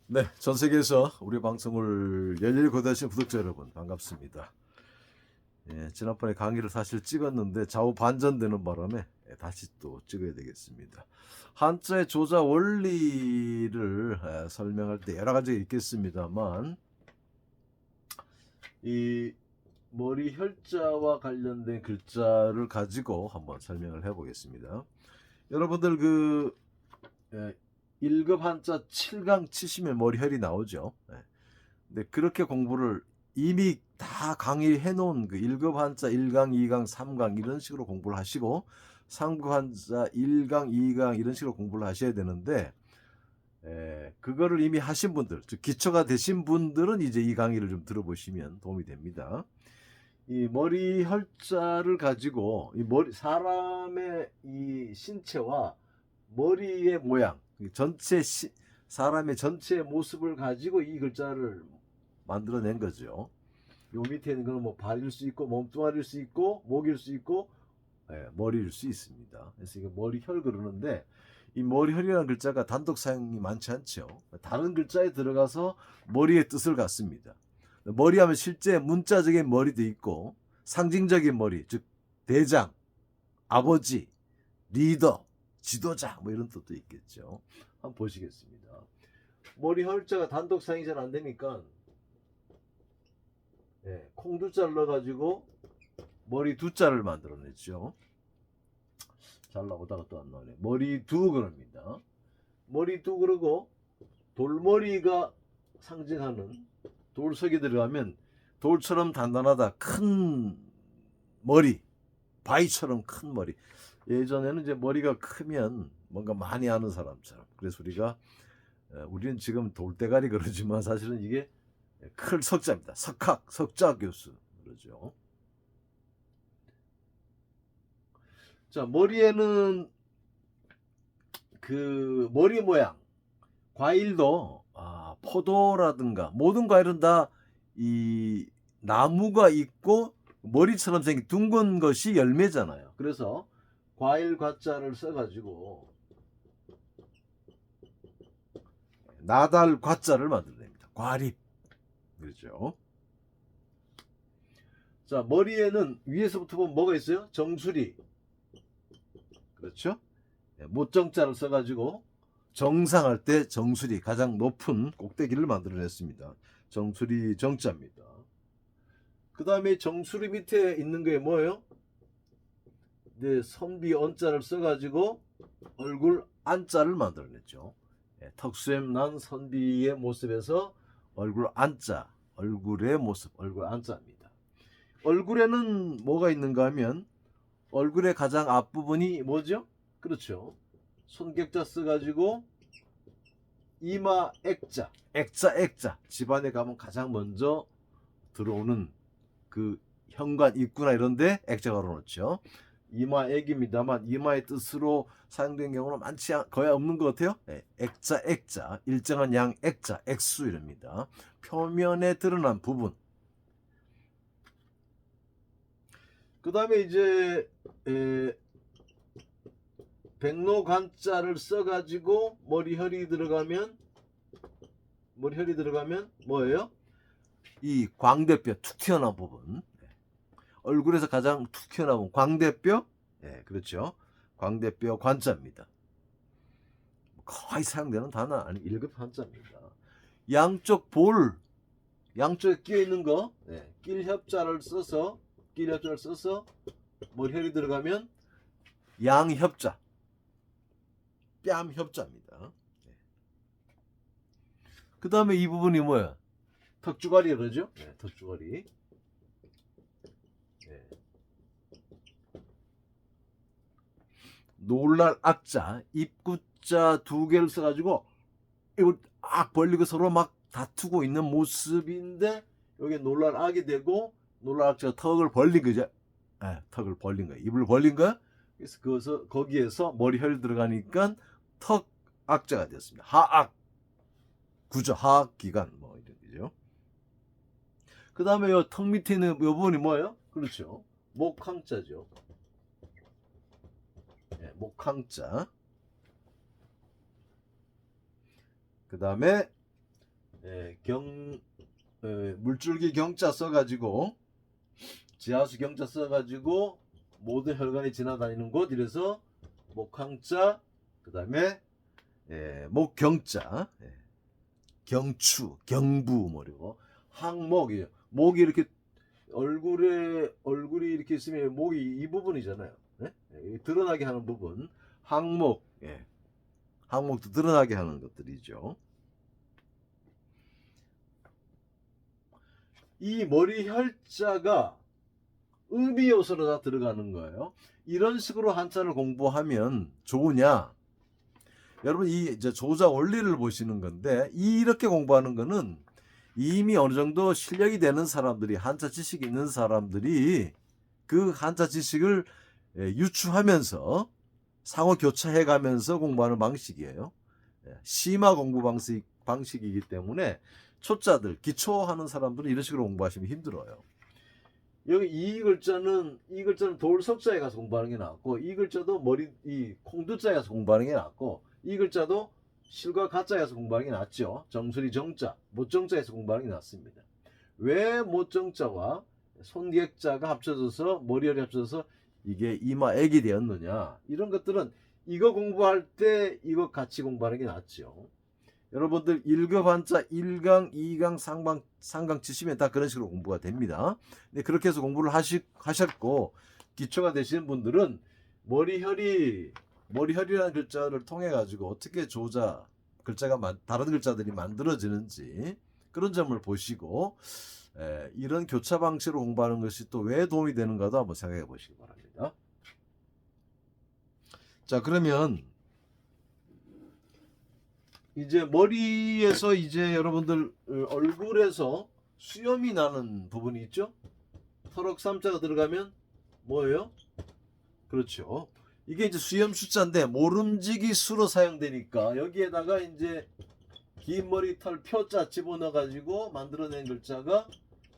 네, 전 세계에서 우리 방송을 열렬히 고대하신 구독자 여러분 반갑습니다. 예, 지난번에 강의를 사실 찍었는데 좌우 반전되는 바람에 다시 또 찍어야 되겠습니다. 한자의 조자 원리를 설명할 때 여러 가지가 있겠습니다만 이 머리 혈자와 관련된 글자를 가지고 한번 설명을 해보겠습니다. 여러분들 그 1급 한자 7강 치시면 머리혈이 나오죠. 근데 그렇게 공부를 이미 다 강의해 놓은 그 1급 한자 1강, 2강, 3강 이런 식으로 공부를 하시고 3급 한자 1강, 2강 이런 식으로 공부를 하셔야 되는데 그거를 이미 하신 분들, 즉 기초가 되신 분들은 이제 이 강의를 좀 들어보시면 도움이 됩니다. 이 머리 혈자를 가지고 이 머리 사람의 이 신체와 머리의 모양, 전체 사람의 전체 모습을 가지고 이 글자를 만들어낸 거죠. 요 밑에 있는 거는 뭐 발일 수 있고 몸뚱아리일 수 있고 목일 수 있고 머리일 수 있습니다. 그래서 이거 머리혈 그러는데 이 머리혈이라는 글자가 단독 사용이 많지 않죠. 다른 글자에 들어가서 머리의 뜻을 갖습니다. 머리하면 실제 문자적인 머리도 있고 상징적인 머리, 즉 대장, 아버지, 리더, 지도자 뭐 이런 뜻도 있겠죠. 한번 보시겠습니다. 머리 혈자가 단독 사용이 잘 안 되니까 콩두자를 넣어가지고 머리 두자를 만들어냈죠. 잘 나오다가 또 안 나오네. 머리 두 그럽니다. 머리 두 그러고 돌머리가 상징하는 돌석이 들어가면 돌처럼 단단하다 큰 머리, 바위처럼 큰 머리. 예전에는 이제 머리가 크면 뭔가 많이 아는 사람처럼. 그래서 우리는 지금 돌대가리 그러지만 사실은 이게 클 석자입니다. 석학, 석자 교수 그러죠. 자, 머리에는 그 머리 모양, 과일도 포도라든가 모든 과일은 다 이 나무가 있고 머리처럼 생긴 둥근 것이 열매잖아요. 그래서 과일 과자를 써가지고 나달 과자를 만들어냅니다. 과립 그렇죠. 자, 머리에는 위에서부터 보면 뭐가 있어요? 정수리 그렇죠. 못정자를 써가지고 정상할 때 정수리 가장 높은 꼭대기를 만들어냈습니다. 정수리 정자입니다. 그 다음에 정수리 밑에 있는 게 뭐예요? 네, 선비 언자를 써가지고 얼굴 안자를 만들어냈죠. 턱수염 난 선비의 모습에서 얼굴 안자, 얼굴의 모습, 얼굴 안자입니다. 얼굴에는 뭐가 있는가 하면 얼굴의 가장 앞부분이 뭐죠? 그렇죠. 손객자 써가지고 이마 액자, 액자. 집안에 가면 가장 먼저 들어오는 그 현관 입구나 이런데 액자가 걸어놓죠. 이마 액입니다만 이마의 뜻으로 사용된 경우는 거의 없는 것 같아요. 액자, 일정한 양 액자, 액수 이랍니다. 표면에 드러난 부분. 그 다음에 이제 백로관자를 써가지고 머리혈이 들어가면 뭐예요? 이 광대뼈 툭 튀어나온 부분. 얼굴에서 가장 툭 튀어나온 광대뼈. 그렇죠. 광대뼈 관자입니다. 거의 사용되는 단어 아니 1급 한자입니다. 양쪽 양쪽에 끼어 있는 거 낄협자를 써서 머리혈이 들어가면 양협자, 뺨협자입니다. 그 다음에 이 부분이 뭐야? 턱주가리 그러죠? 턱주가리. 놀랄 악자, 입구자 두 개를 써가지고 이걸 악 벌리고 서로 막 다투고 있는 모습인데 여기 놀랄 악이 되고 놀랄 악자가 턱을 벌린 거죠. 턱을 벌린 거야. 입을 벌린 거야. 그래서 거기에서 머리혈 들어가니까 턱 악자가 됐습니다. 하악 구조 하악 기간 뭐 이런 거죠. 그 다음에 턱 밑에 있는 이 부분이 뭐예요? 그렇죠. 목항자죠. 목항자. 그 다음에 물줄기 경자 써가지고 지하수 경자 써가지고 모든 혈관이 지나다니는 곳, 이래서 목항자, 그 다음에 목경자, 경추, 경부 뭐리고 항목이에요. 목이 이렇게 얼굴이 이렇게 있으면 목이 이 부분이잖아요. 네? 드러나게 하는 부분, 항목, 항목도 드러나게 하는 것들이죠. 이 머리 혈자가 의미 요소로 다 들어가는 거예요. 이런 식으로 한자를 공부하면 좋으냐? 여러분, 이 이제 조자 원리를 보시는 건데, 이렇게 공부하는 거는 이미 어느 정도 실력이 되는 사람들이, 한자 지식이 있는 사람들이 그 한자 지식을 유추하면서 상호 교차해 가면서 공부하는 방식이에요. 심화 공부 방식이기 때문에 초자들, 기초하는 사람들은 이런 식으로 공부하시면 힘들어요. 여기 이 글자는 돌석자에 가서 공부하는 게 낫고, 이 글자도 이 콩두자에 가서 공부하는 게 낫고, 이 글자도 실과 가자에 가서 공부하는 게 낫죠. 정수리 정자, 못정자에서 공부하는 게 낫습니다. 왜 못정자와 손객자가 합쳐져서 머리열이 합쳐져서 이게 이마액이 되었느냐, 이런 것들은 이거 공부할 때 이거 같이 공부하는 게 낫죠. 여러분들 1급 한자 1강, 2강, 3강 치시면 다 그런 식으로 공부가 됩니다. 근데 그렇게 해서 공부를 하셨고 기초가 되시는 분들은 머리혈이라는 글자를 통해 가지고 어떻게 조자 글자가 다른 글자들이 만들어지는지 그런 점을 보시고 이런 교차 방식으로 공부하는 것이 또 왜 도움이 되는가도 한번 생각해 보시기 바랍니다. 자, 그러면 이제 머리에서 이제 여러분들 얼굴에서 수염이 나는 부분이 있죠. 터럭 3자가 들어가면 뭐예요? 그렇죠. 이게 이제 수염 숫자인데 모름지기 수로 사용되니까 여기에다가 이제 긴 머리털 표자 집어넣어 가지고 만들어낸 글자가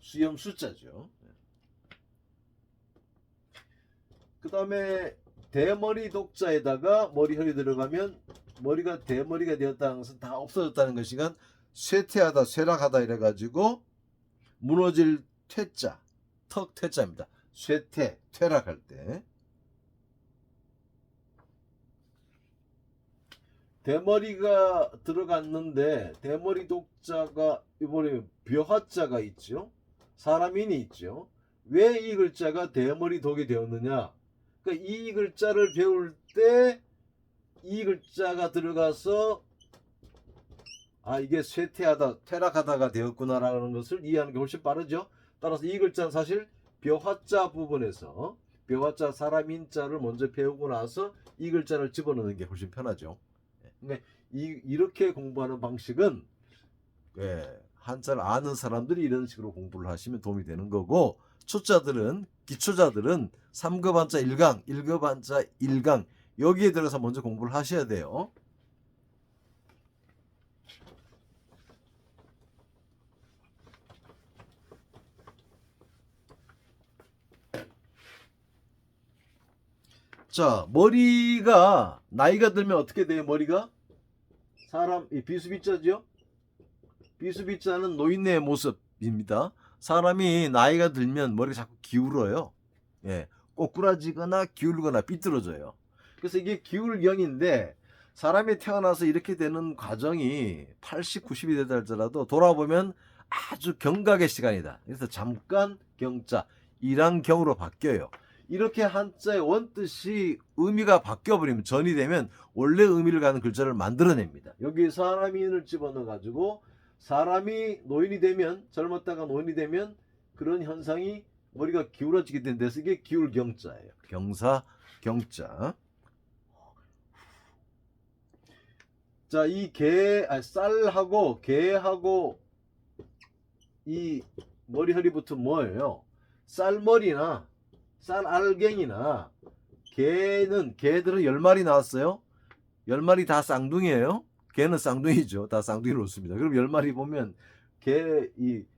수염 숫자죠. 그 다음에 대머리 독자에다가 머리혈이 들어가면 머리가 대머리가 되었다는 것은 다 없어졌다는 것이니까 쇠퇴하다, 쇠락하다 이래가지고 무너질 퇴자, 턱 퇴자입니다. 쇠퇴, 퇴락할 때. 대머리가 들어갔는데 대머리 독자가 이번에 벼화자가 있죠. 사람인이 있죠. 왜 이 글자가 대머리 독이 되었느냐? 그러니까 이 글자를 배울 때 이 글자가 들어가서 이게 쇠퇴하다, 퇴락하다가 되었구나라는 것을 이해하는 게 훨씬 빠르죠. 따라서 이 글자는 사실 벼화자 부분에서 벼화자 사람인자를 먼저 배우고 나서 이 글자를 집어넣는 게 훨씬 편하죠. 근데 이렇게 공부하는 방식은 한자를 아는 사람들이 이런 식으로 공부를 하시면 도움이 되는 거고, 초자들은 기초자들은 3급 한자 1강, 1급 한자 1강 여기에 들어서 먼저 공부를 하셔야 돼요. 자, 머리가 나이가 들면 어떻게 돼요? 머리가 사람 비수비자죠. 비수비자는 노인네의 모습입니다. 사람이 나이가 들면 머리가 자꾸 기울어요. 꼬꾸라지거나 기울거나 삐뚤어져요. 그래서 이게 기울경인데 사람이 태어나서 이렇게 되는 과정이 80, 90이 되다 할지라도 돌아보면 아주 경각의 시간이다. 그래서 잠깐 경자, 일항경으로 바뀌어요. 이렇게 한자의 원뜻이 의미가 바뀌어버리면, 전이 되면 원래 의미를 가는 글자를 만들어냅니다. 여기 사람인을 집어넣어 가지고 사람이 노인이 되면, 젊었다가 노인이 되면 그런 현상이 머리가 기울어지게 된 데서 이게 기울경자예요. 경사, 경자. 자, 이 쌀하고 개하고 이 머리허리부터 뭐예요? 쌀머리나 쌀알갱이나 개들은 10마리 나왔어요. 10마리 다 쌍둥이에요. 개는 쌍둥이죠. 다 쌍둥이로 놓습니다. 그럼 10마리 보면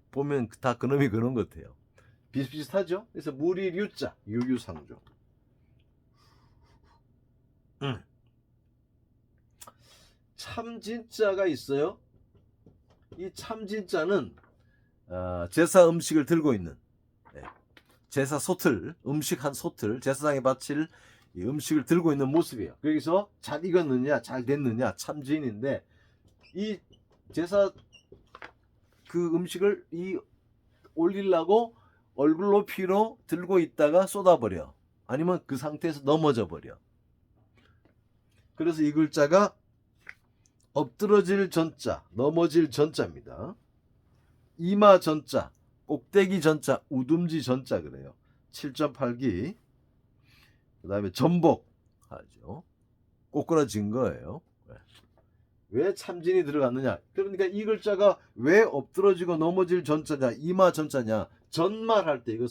보면 다 그놈이 그놈 같아요. 비슷비슷하죠? 그래서 무리류자, 유유상조. 참진자가 있어요. 이 참진자는 제사 음식을 들고 있는, 제사 소틀, 음식 한 소틀, 제사장에 바칠 이 음식을 들고 있는 모습이에요. 여기서 잘 익었느냐 잘 됐느냐 참진인데, 이 제사 그 음식을 올리려고 얼굴 높이로 들고 있다가 쏟아버려. 아니면 그 상태에서 넘어져 버려. 그래서 이 글자가 엎드러질 전자, 넘어질 전자입니다. 이마 전자, 꼭대기 전자, 우듬지 전자 그래요. 7.8기. 그 다음에 전복 하죠. 꼬꾸라진 거예요. 왜 참진이 들어갔느냐? 그러니까 이 글자가 왜 엎드러지고 넘어질 전자냐, 이마 전자냐, 전말할 때 이거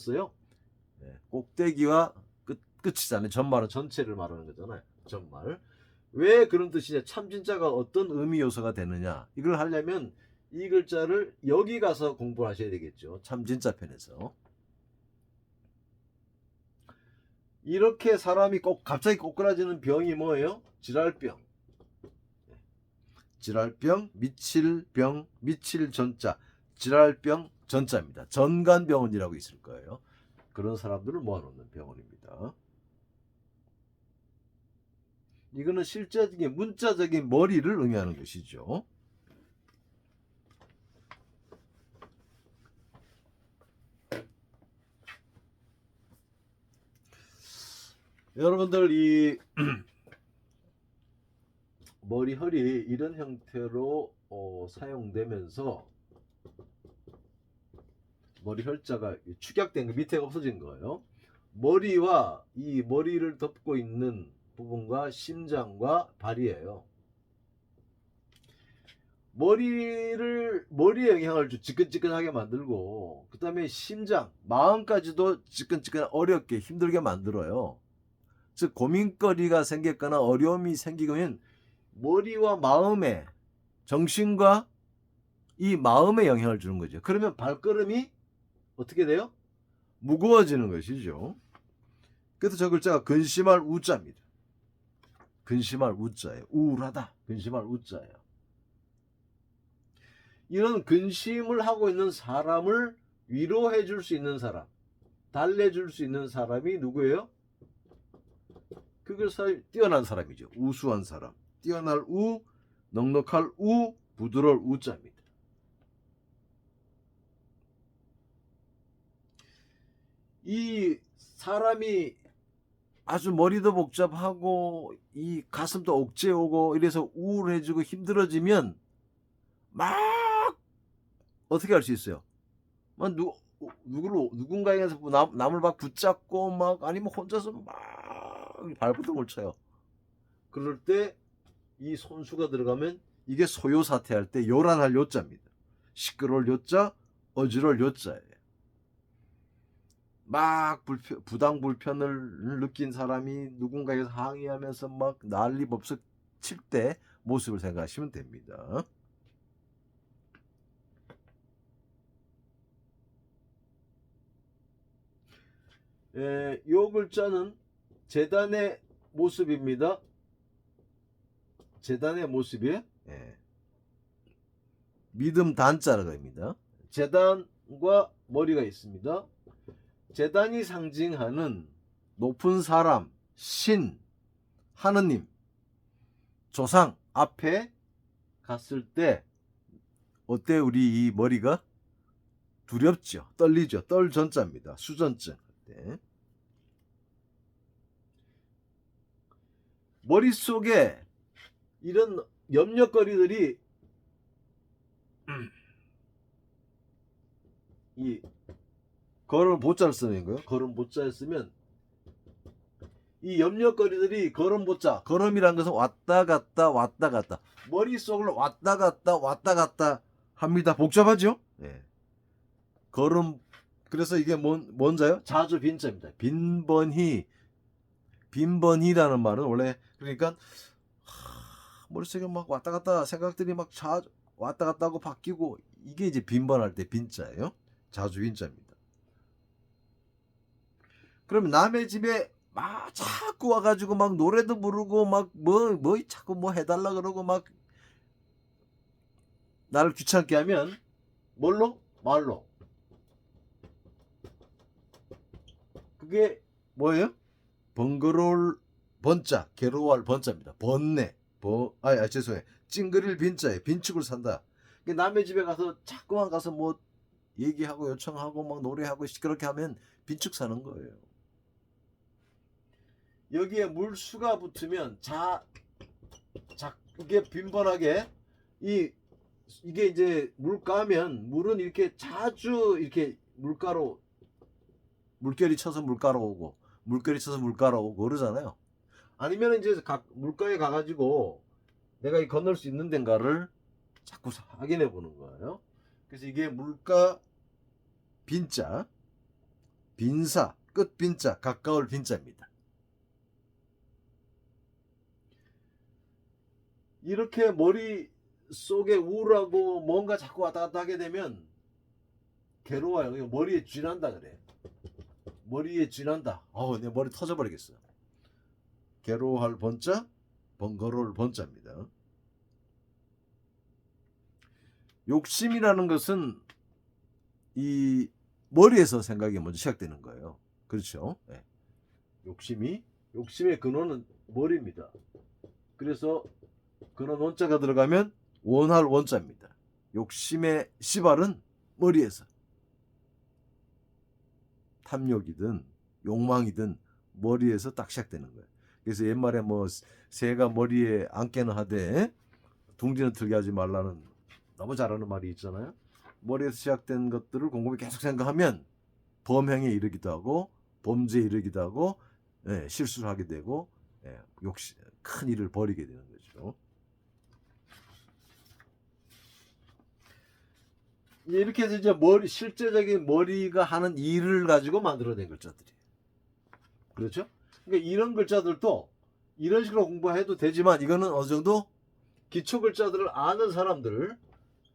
꼭대기와 끝이잖아요. 전말은 전체를 말하는 거잖아요. 전말. 왜 그런 뜻이냐? 참진자가 어떤 의미 요소가 되느냐? 이걸 하려면 이 글자를 여기 가서 공부를 하셔야 되겠죠. 참진자 편에서. 이렇게 사람이 갑자기 꼬꾸라지는 병이 뭐예요? 질랄병. 질랄병, 미칠병, 미칠전자, 질랄병 전자입니다. 전간병원이라고 있을 거예요. 그런 사람들을 모아놓는 병원입니다. 이거는 실제적인 문자적인 머리를 의미하는 것이죠. 여러분들 이 머리혈이 이런 형태로 사용되면서 머리혈자가 축약된 거 밑에가 없어진 거예요. 머리와 이 머리를 덮고 있는 부분과 심장과 발이에요. 머리에 영향을 지끈지끈하게 만들고, 그 다음에 심장, 마음까지도 지끈지끈 어렵게 힘들게 만들어요. 즉 고민거리가 생겼거나 어려움이 생기면 머리와 마음에, 정신과 이 마음에 영향을 주는 거죠. 그러면 발걸음이 어떻게 돼요? 무거워지는 것이죠. 그래서 저 글자가 근심할 우자입니다. 근심할 우자예요. 우울하다. 근심할 우자예요. 이런 근심을 하고 있는 사람을 위로해 줄 수 있는 사람, 달래줄 수 있는 사람이 누구예요? 그것을 뛰어난 사람이죠. 우수한 사람. 뛰어날 우, 넉넉할 우, 부드러울 우자입니다. 이 사람이 아주 머리도 복잡하고 이 가슴도 억제 오고 이래서 우울해지고 힘들어지면 막 어떻게 할 수 있어요? 막 누군가에게서 남을 막 붙잡고 막 아니면 혼자서 막 발버둥을 쳐요. 그럴 때 이 손수가 들어가면 이게 소요사태 할 때 요란할 요자입니다. 시끄러울 요자, 어지러울 요자예요. 막 부당 불편을 느낀 사람이 누군가에게서 항의하면서 막 난리법석 칠 때 모습을 생각하시면 됩니다. 요 글자는 재단의 모습입니다. 재단의 모습이에요. 믿음 단자라고 합니다. 재단과 머리가 있습니다. 재단이 상징하는 높은 사람, 신, 하느님, 조상 앞에 갔을 때 어때? 우리 이 머리가 두렵죠. 떨리죠. 떨 전자입니다. 수전증. 머릿속에 이런 염려거리들이 이 걸음 보자를 쓰는 거예요. 걸음 보자를 쓰면 이 염려거리들이 걸음 보자, 걸음이란 것은 왔다 갔다 왔다 갔다, 머릿속을 왔다 갔다 합니다. 복잡하죠? 걸음. 그래서 이게 뭔 자요? 자주 빈자입니다. 빈번히라는 말은 원래 그러니까 머릿속에 막 왔다 갔다 생각들이 막 자주 왔다 갔다 하고 바뀌고, 이게 이제 빈번할 때 빈자예요. 자주 빈자입니다. 그러면 남의 집에 막 자꾸 와가지고 막 노래도 부르고 막 자꾸 뭐 해달라 그러고 막 나를 귀찮게 하면 뭘로? 말로. 그게 뭐예요? 번거로울 번자, 괴로워할 번자입니다. 번내. 죄송해요. 찡그릴 빈자에 빈축을 산다. 남의 집에 가서 자꾸만 가서 뭐 얘기하고 요청하고 막 노래하고 그렇게 하면 빈축 사는 거예요. 여기에 물수가 붙으면 이게 빈번하게 이게 이제 물가면 물은 이렇게 자주 이렇게 물결이 쳐서 물가로 오고 물결이 쳐서 물가로 오고 그러잖아요. 아니면 이제 물가에 가가지고 내가 건널 수 있는 데인가를 자꾸 확인해 보는 거예요. 그래서 이게 물가 빈자, 빈사, 끝 빈자, 가까울 빈자입니다. 이렇게 머릿속에 우울하고 뭔가 자꾸 왔다 갔다 하게 되면 괴로워요. 머리에 쥐난다 그래. 머리에 쥐난다. 내 머리 터져버리겠어. 괴로워할 번자, 번거로울 번자입니다. 욕심이라는 것은 이 머리에서 생각이 먼저 시작되는 거예요. 그렇죠? 네. 욕심의 근원은 머리입니다. 그래서 근원 원자가 들어가면 원할 원자입니다. 욕심의 시발은 머리에서. 탐욕이든 욕망이든 머리에서 딱 시작되는 거예요. 그래서 옛말에 뭐 새가 머리에 안개는 하되 둥지는 틀게 하지 말라는 너무 잘하는 말이 있잖아요. 머리에서 시작된 것들을 곰곰이 계속 생각하면 범행에 이르기도 하고 범죄에 이르기도 하고 실수를 하게 되고 큰 일을 벌이게 되는 거죠. 이렇게 해서 이제 실제적인 머리가 하는 일을 가지고 만들어낸 글자들이에요. 그렇죠? 그러니까 이런 글자들도 이런 식으로 공부해도 되지만 이거는 어느 정도 기초 글자들을 아는 사람들,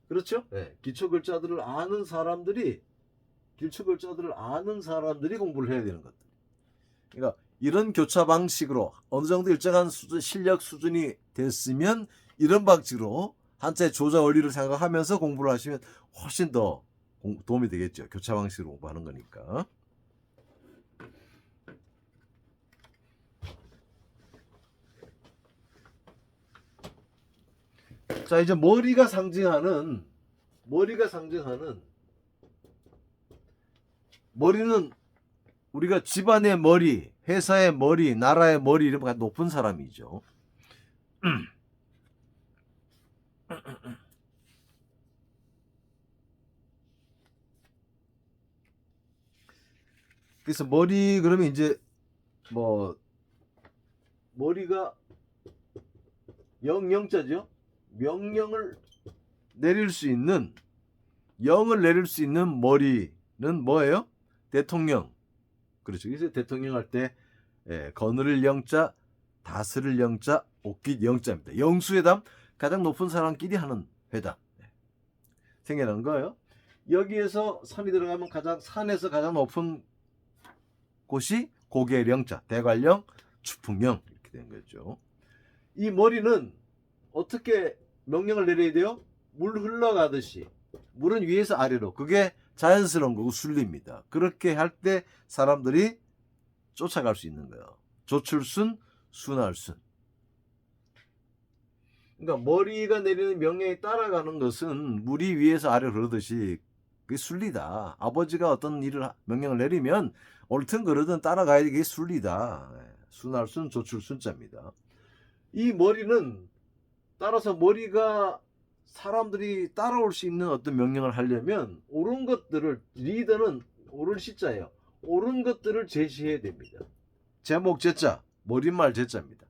그렇죠? 네. 기초 글자들을 아는 사람들이 공부를 해야 되는 것들. 그러니까 이런 교차 방식으로 어느 정도 일정한 실력 수준이 됐으면 이런 방식으로 한자의 조자 원리를 생각하면서 공부를 하시면 훨씬 더 도움이 되겠죠. 교차 방식으로 공부하는 거니까. 자, 이제 머리가 상징하는 머리는 우리가 집안의 머리, 회사의 머리, 나라의 머리 이런 거 높은 사람이죠. 그래서 머리 그러면 이제 뭐 머리가 영자죠. 명령을 내릴 수 있는 머리는 뭐예요? 대통령. 그렇죠. 그래서 대통령 할 때 거느릴 영자, 다스릴 영자, 옥깃 영자입니다. 영수회담 가장 높은 사람끼리 하는 회담 생겨나는 거예요. 여기에서 산이 들어가면 산에서 가장 높은 곳이 고계령자, 대관령, 추풍령 이렇게 된 거죠. 이 머리는 어떻게 명령을 내려야 돼요? 물 흘러가듯이 물은 위에서 아래로 그게 자연스러운 거고 순리입니다. 그렇게 할 때 사람들이 쫓아갈 수 있는 거예요. 조출순, 순할순. 그러니까 머리가 내리는 명령에 따라가는 것은 물이 위에서 아래로 흐르듯이 그게 순리다. 아버지가 어떤 명령을 내리면 옳든 그르든 따라가야 되게 순리다. 순할순, 조출순자입니다. 이 머리는 따라서 머리가 사람들이 따라올 수 있는 어떤 명령을 하려면 옳은 것들을 리더는 옳은 시자예요. 옳은 것들을 제시해야 됩니다. 제목 제자, 머릿말 제자입니다.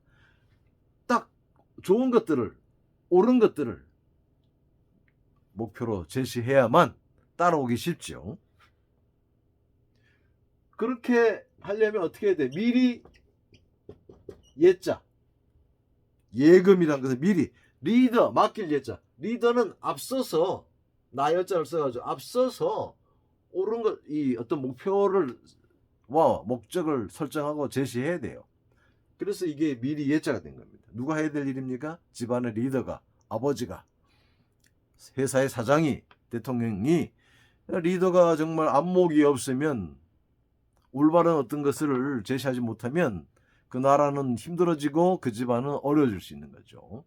딱 좋은 것들을 옳은 것들을 목표로 제시해야만 따라오기 쉽죠. 그렇게 하려면 어떻게 해야 돼? 미리 예자. 예금이란 것은 미리 리더 맡길 예자. 리더는 앞서서 나여자를 써가지고 앞서서 옳은 것, 이 어떤 목표를 목적을 설정하고 제시해야 돼요. 그래서 이게 미리 예자가 된 겁니다. 누가 해야 될 일입니까? 집안의 리더가, 아버지가 회사의 사장이, 대통령이 리더가 정말 안목이 없으면, 올바른 어떤 것을 제시하지 못하면 그 나라는 힘들어지고 그 집안은 어려워질 수 있는 거죠.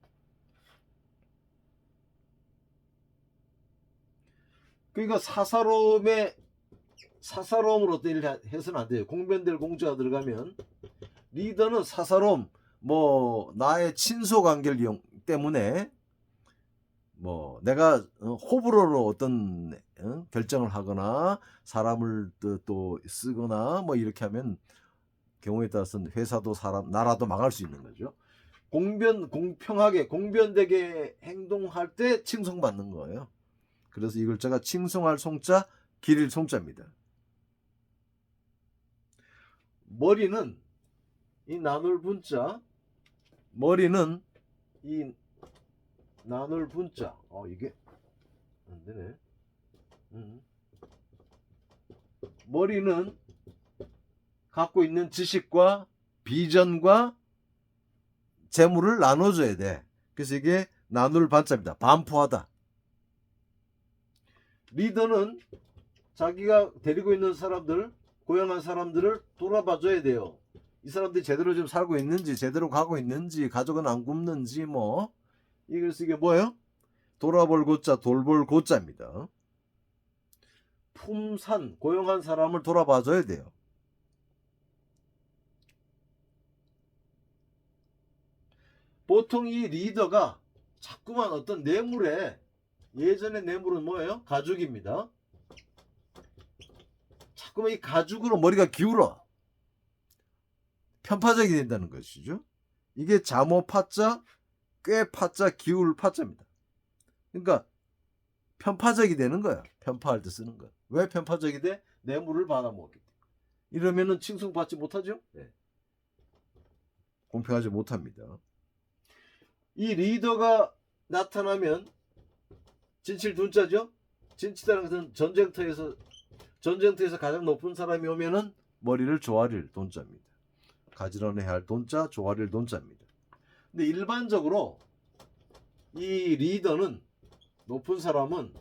그러니까 사사로움으로 어떤 일을 해서는 안 돼요. 공변될 공자가 들어가면 리더는 사사로움, 뭐 나의 친소 관계를 때문에 뭐 내가 호불호로 어떤 결정을 하거나 사람을 또 쓰거나 뭐 이렇게 하면 경우에 따라서는 회사도 나라도 망할 수 있는 거죠. 공평하게 공변되게 행동할 때 칭송받는 거예요. 그래서 이 글자가 칭송할 송자, 기릴 송자입니다. 머리는 이 나눌 분자, 머리는 이 나눌 분자. 이게 안 되네. 머리는 갖고 있는 지식과 비전과 재물을 나눠줘야 돼. 그래서 이게 나눌 반자입니다. 반포하다. 리더는 자기가 데리고 있는 사람들, 고용한 사람들을 돌아봐줘야 돼요. 이 사람들이 제대로 좀 살고 있는지, 제대로 가고 있는지, 가족은 안 굶는지, 뭐. 그래서 이게 뭐예요? 돌아볼 고자, 돌볼 고자입니다. 품산, 고용한 사람을 돌아봐줘야 돼요. 보통 이 리더가 자꾸만 어떤 뇌물에, 예전의 뇌물은 뭐예요? 가죽입니다. 자꾸만 이 가죽으로 머리가 기울어. 편파적이 된다는 것이죠. 이게 자모파자, 꾀파자, 기울파자입니다. 그러니까 편파적이 되는 거야. 편파할 때 쓰는 거야. 왜 편파적이 돼? 뇌물을 받아먹기 때문에. 이러면은 칭송받지 못하죠? 네. 공평하지 못합니다. 이 리더가 나타나면 진칠둔자죠. 진치다는 것은 전쟁터에서 가장 높은 사람이 오면은 머리를 조아릴 돈자입니다. 가지런해야 할 돈자, 조아릴 돈자입니다. 근데 일반적으로 이 리더는, 높은 사람은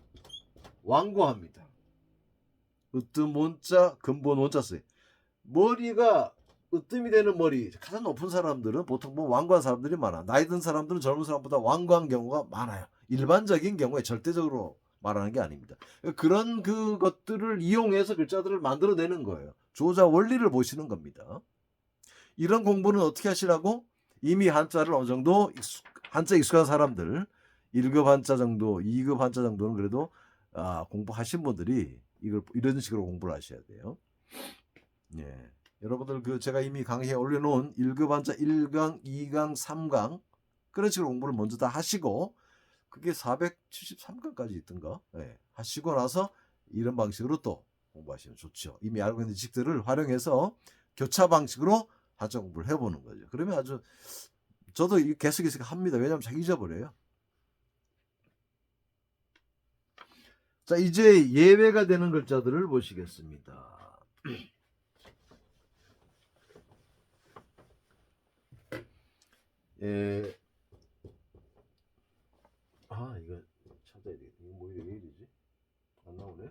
완고합니다. 으뜸 원자, 근본 원자 써요. 머리가 으뜸이 되는 머리, 가장 높은 사람들은 보통 뭐 완고한 사람들이 많아. 나이 든 사람들은 젊은 사람보다 완고한 경우가 많아요. 일반적인 경우에 절대적으로 말하는 게 아닙니다. 그런 그것들을 이용해서 글자들을 만들어내는 거예요. 조자 원리를 보시는 겁니다. 이런 공부는 어떻게 하시라고? 이미 한자를 어느 정도 한자 익숙한 사람들, 1급 한자 정도, 2급 한자 정도는 그래도 공부하신 분들이 이걸 이런 식으로 공부를 하셔야 돼요. 예. 여러분들 제가 이미 강의에 올려놓은 1급 한자 1강, 2강, 3강 그런 식으로 공부를 먼저 다 하시고, 그게 473강까지 있던가? 예. 하시고 나서 이런 방식으로 또 공부하시면 좋죠. 이미 알고 있는 지식들을 활용해서 교차 방식으로 한자 공부를 해보는 거죠. 그러면 아주, 저도 계속 합니다. 왜냐하면 잘 잊어버려요. 자, 이제 예외가 되는 글자들을 보시겠습니다. 이거 찾아야 되겠다. 이거 뭐 왜 이러지? 안 나오네.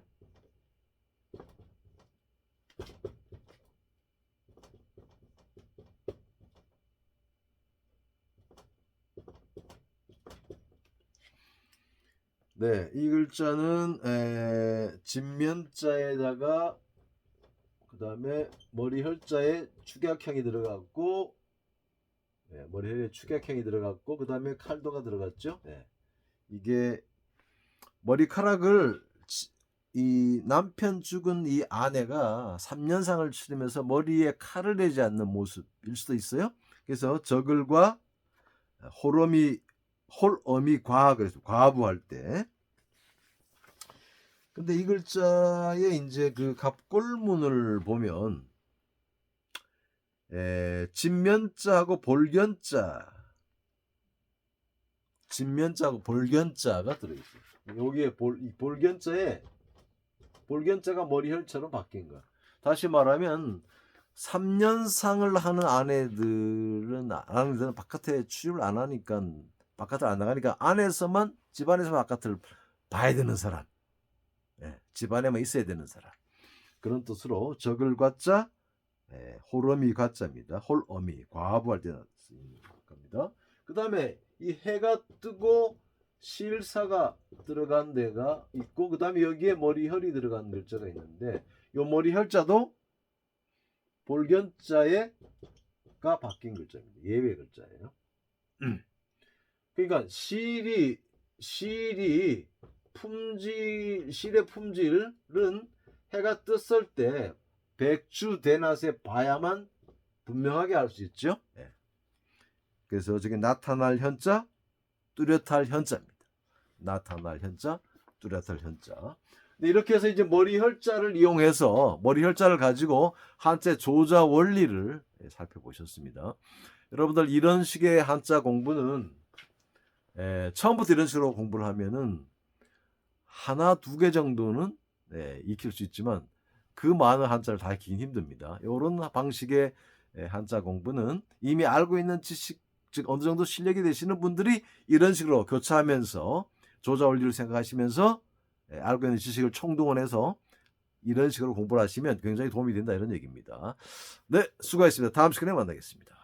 네, 이 글자는 진면자에다가 그 다음에 머리 혈자에 축약형이 들어갔고, 머리에 축약형이 들어갔고, 그 다음에 칼도가 들어갔죠. 이게 머리카락을, 이 남편 죽은 이 아내가 3년상을 치르면서 머리에 칼을 내지 않는 모습일 수도 있어요. 그래서 저글과 홀어미 과, 그래서 과부할 때. 근데 이 글자에 이제 그 갑골문을 보면 진면자하고 볼견자가 들어있어요. 여기에 볼견자가 머리혈처럼 바뀐 거야. 다시 말하면 3년상을 하는 아내들은 바깥에 출입을 안 하니까, 바깥을 안 나가니까 안에서만, 집안에서 바깥을 봐야 되는 사람, 집안에만 있어야 되는 사람, 그런 뜻으로 적을 과자, 홀어미 과자입니다. 홀어미, 과부할 때 쓰는 겁니다. 그 다음에 이 해가 뜨고 실사가 들어간 데가 있고, 그 다음에 여기에 머리혈이 들어간 글자가 있는데, 요 머리혈자도 볼견자가 바뀐 글자입니다. 예외 글자예요. 그러니까 실의 품질은 해가 떴을 때 백주 대낮에 봐야만 분명하게 알 수 있죠. 그래서 저게 나타날 현자, 뚜렷할 현자입니다. 나타날 현자, 뚜렷할 현자. 이렇게 해서 이제 머리혈자를 이용해서 머리혈자를 가지고 한자 조자 원리를 살펴보셨습니다. 여러분들 이런 식의 한자 공부는 처음부터 이런 식으로 공부를 하면은 하나 두 개 정도는 익힐 수 있지만 그 많은 한자를 다 익히긴 힘듭니다. 이런 방식의 한자 공부는 이미 알고 있는 지식, 즉 어느 정도 실력이 되시는 분들이 이런 식으로 교차하면서 조자 원리를 생각하시면서 알고 있는 지식을 총동원해서 이런 식으로 공부를 하시면 굉장히 도움이 된다, 이런 얘기입니다. 네, 수고하셨습니다. 다음 시간에 만나겠습니다.